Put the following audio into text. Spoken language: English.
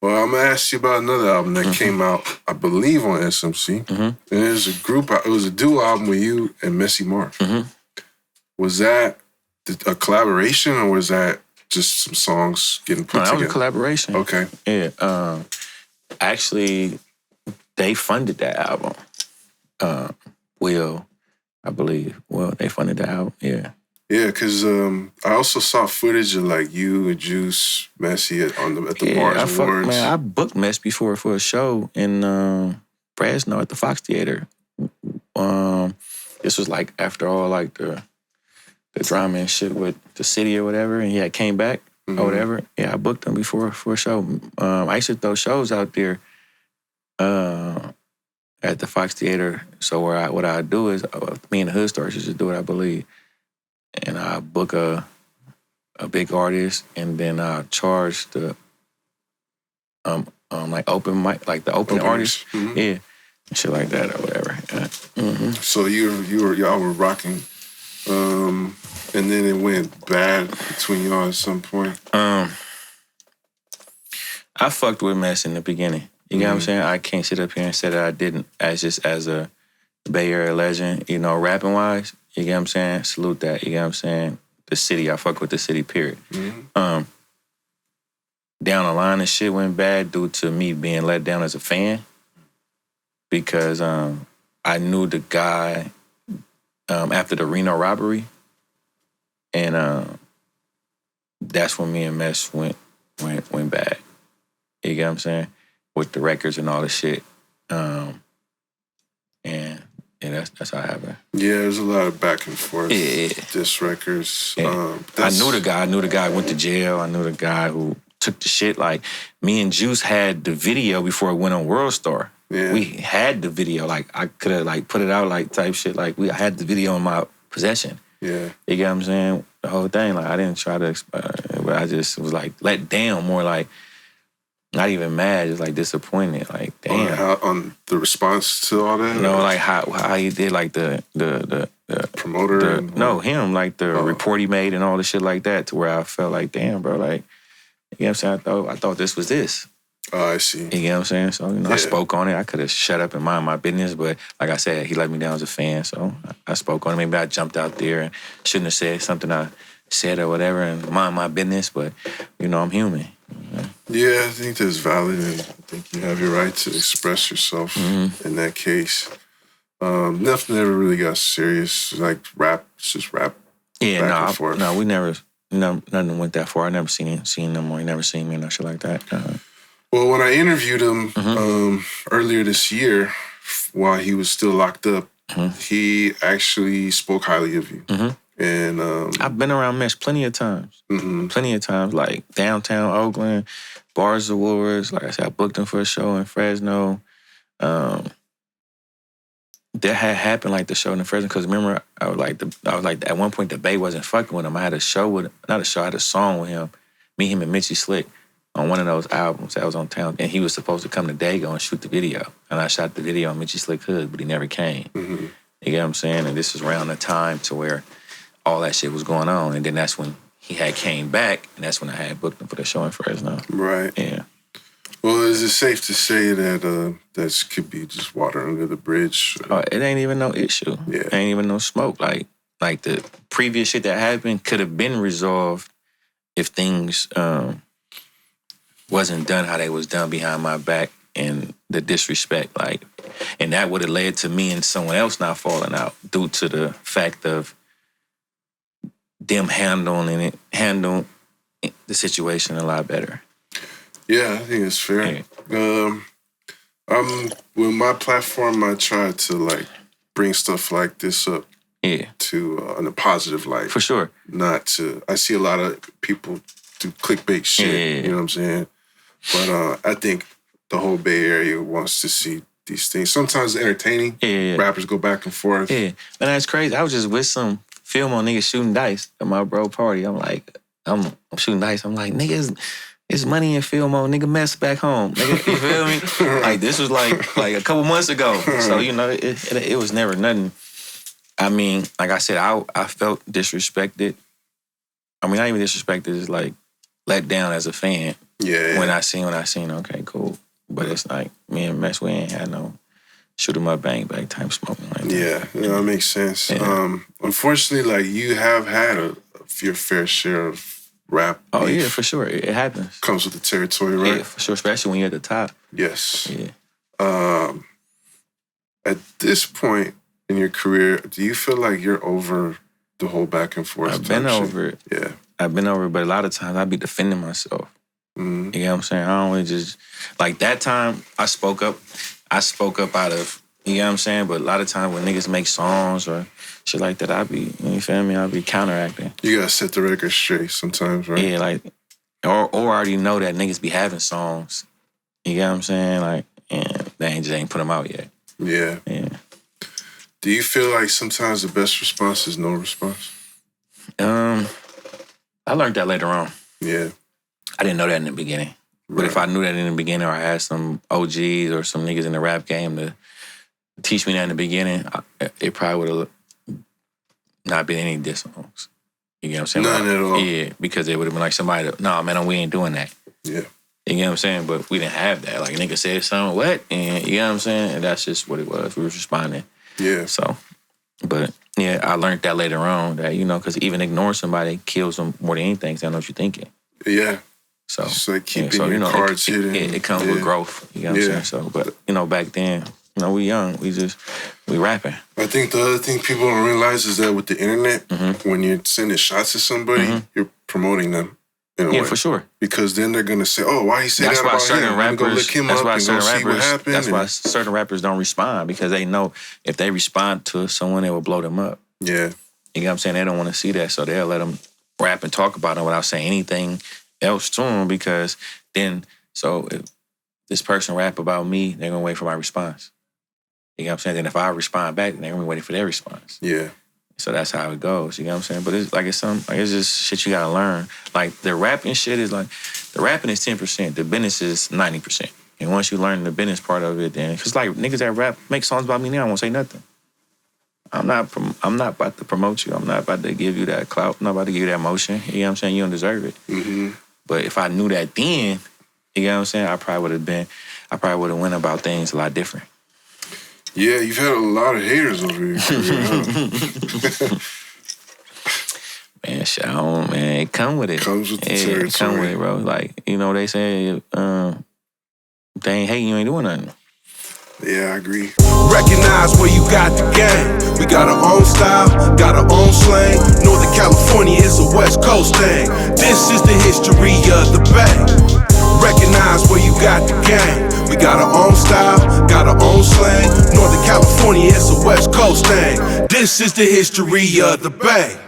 Well, I'm going to ask you about another album that came out, I believe, on SMC. And there's a group, it was a duo album with you and Messy Marv. Was that a collaboration or was that just some songs getting put together? That was a collaboration. Okay. Yeah. Actually, they funded that album. Will, I believe. Well, they funded the album, yeah. Yeah, because I also saw footage of like you and Juice, Messy at the Bars Awards. Man, I booked Mess before for a show in Fresno at the Fox Theater. This was like after all like the drama and shit with the city or whatever, and he had came back or whatever. Yeah, I booked him before for a show. I used to throw shows out there at the Fox Theater. So what I do is, me and the Hood Stars used to do it, I believe. And I book a big artist, and then I charge the like open mic, like the open artist, yeah, and shit like that or whatever. So y'all were rocking, and then it went bad between y'all at some point. I fucked with Mess in the beginning. You know what I'm saying? I can't sit up here and say that I didn't, as a Bay Area legend, you know, rapping wise. You get what I'm saying? Salute that. You get what I'm saying? The city, I fuck with the city, period. Down the line, the shit went bad due to me being let down as a fan because I knew the guy after the Reno robbery, and that's when me and Mess went bad. You get what I'm saying? With the records and all the shit. And yeah, that's how it happened. Yeah, there's a lot of back and forth. Yeah. Diss records. Yeah. I knew the guy. I knew the guy who went to jail. I knew the guy who took the shit. Like, me and Juice had the video before it went on World Star. Yeah. We had the video. Like, I could have, like, put it out, like, type shit. Like, I had the video in my possession. Yeah. You get what I'm saying? The whole thing. Like, I didn't try to, but I just was, like, let down, more like, not even mad, just like disappointed. Like, damn. On the response to all that? You know, like how he did, like the promoter? Him, like the report he made and all the shit like that, to where I felt like, damn, bro, like, you know what I'm saying? I thought this was this. Oh, I see. You get what I'm saying? So, you know, I spoke on it. I could have shut up and mind my business, but like I said, he let me down as a fan, so I spoke on it. Maybe I jumped out there and shouldn't have said something I said or whatever and mind my business, but, you know, I'm human. Yeah, I think that's valid, and I think you have your right to express yourself in that case. Nothing ever really got serious, like rap, it's just rap. Yeah, no, we never, nothing went that far. I never seen them, or he never seen me, no shit like that. Well, when I interviewed him earlier this year, while he was still locked up, he actually spoke highly of you. And I've been around Mesh plenty of times. Plenty of times, like downtown Oakland, Bars Awards. Like I said, I booked him for a show in Fresno. That had happened, like the show in Fresno, because remember, I was like at one point the Bay wasn't fucking with him. I had a show with, not a show, I had a song with him, me, him, and Mitchie Slick on one of those albums that was on town, and he was supposed to come to Dago and shoot the video, and I shot the video on Mitchie Slick Hood, but he never came. You get what I'm saying? And this was around the time to where all that shit was going on, and then that's when he had came back, and that's when I had booked him for the show in Fresno. Right. Yeah. Well, is it safe to say that that could be just water under the bridge? It ain't even no issue. Yeah. Ain't even no smoke. Like the previous shit that happened could have been resolved if things wasn't done how they was done behind my back, and the disrespect, like, and that would have led to me and someone else not falling out due to the fact of them handling the situation a lot better. Yeah, I think it's fair. Yeah. With my platform, I try to like bring stuff like this up. Yeah. To in a positive light. For sure. Not to. I see a lot of people do clickbait shit. Yeah. You know what I'm saying? But I think the whole Bay Area wants to see these things. Sometimes it's entertaining. Yeah. Rappers go back and forth. Yeah. Man, that's crazy. I was just with some film on niggas shooting dice at my bro party. I'm like, I'm shooting dice. I'm like, niggas, it's money in film on nigga mess back home. Nigga, you feel me? Like, this was like a couple months ago. So, you know, it was never nothing. I mean, like I said, I felt disrespected. I mean, not even disrespected, it's like let down as a fan. Yeah. When I seen, okay, cool. But it's like, me and Mess, we ain't had no shoot 'em up, bang, bang type smoking like that. Yeah, that makes sense. Yeah. Unfortunately, like, you have had your fair share of rap Oh, beef. yeah, for sure. It happens. Comes with the territory, right? Yeah, for sure, especially when you're at the top. Yes. Yeah. At this point in your career, do you feel like you're over the whole back and forth? I've been over it. Yeah. I've been over it, but a lot of times I be defending myself. Mm-hmm. You know what I'm saying? I don't really just, like that time I spoke up out of, you know what I'm saying? But a lot of times when niggas make songs or shit like that, you feel me? I be counteracting. You gotta set the record straight sometimes, right? Yeah, like, or I already know that niggas be having songs. You know what I'm saying? Like, and they ain't put them out yet. Yeah. Yeah. Do you feel like sometimes the best response is no response? I learned that later on. Yeah. I didn't know that in the beginning. Right. But if I knew that in the beginning, or I had some OGs or some niggas in the rap game to teach me that in the beginning, it probably would have not been any diss songs. You know what I'm saying? None at all. Yeah, because it would have been like somebody, nah, man, we ain't doing that. Yeah. You know what I'm saying? But we didn't have that. Like, a nigga said something, what? And you know what I'm saying? And that's just what it was. We was responding. Yeah. So, but yeah, I learned that later on that, you know, because even ignoring somebody kills them more than anything, 'cause they don't know what you're thinking. Yeah. So, it's like keeping so, your cards hidden. It comes with growth. You know what I'm saying? So, but, you know, back then, you know, we young. We rapping. I think the other thing people don't realize is that with the internet, when you're sending shots to somebody, you're promoting them in a way. Yeah, for sure. Because then they're gonna say, "Oh, why he say that about him? I'm gonna go look him up and go see what happened." That's why certain rappers don't respond, because they know if they respond to someone, it will blow them up. Yeah. You know what I'm saying? They don't want to see that, so they'll let them rap and talk about them without saying anything else to them, because then, so if this person rap about me, they're gonna wait for my response. You know what I'm saying? Then if I respond back, they're gonna be waiting for their response. Yeah. So that's how it goes. You know what I'm saying? But it's like it's just shit you gotta learn. Like, the rapping shit is like, the rapping is 10%, the business is 90%. And once you learn the business part of it, then, cause like niggas that rap make songs about me now, I won't say nothing. I'm not about to promote you. I'm not about to give you that clout. I'm not about to give you that motion. You know what I'm saying? You don't deserve it. Mm-hmm. But if I knew that then, you know what I'm saying? I probably would have went about things a lot different. Yeah, you've had a lot of haters over your career, huh? Man, shit, man, it come with it. Comes with the territory. It come with it, bro. Like, you know, they say, they ain't hating, you ain't doing nothing. Yeah, I agree. Recognize where you got the game. We got our own style, got our own slang. Northern California is a West Coast thing. This is the history of the Bay. Recognize where you got the game. We got our own style, got our own slang. Northern California is a West Coast thing. This is the history of the Bay.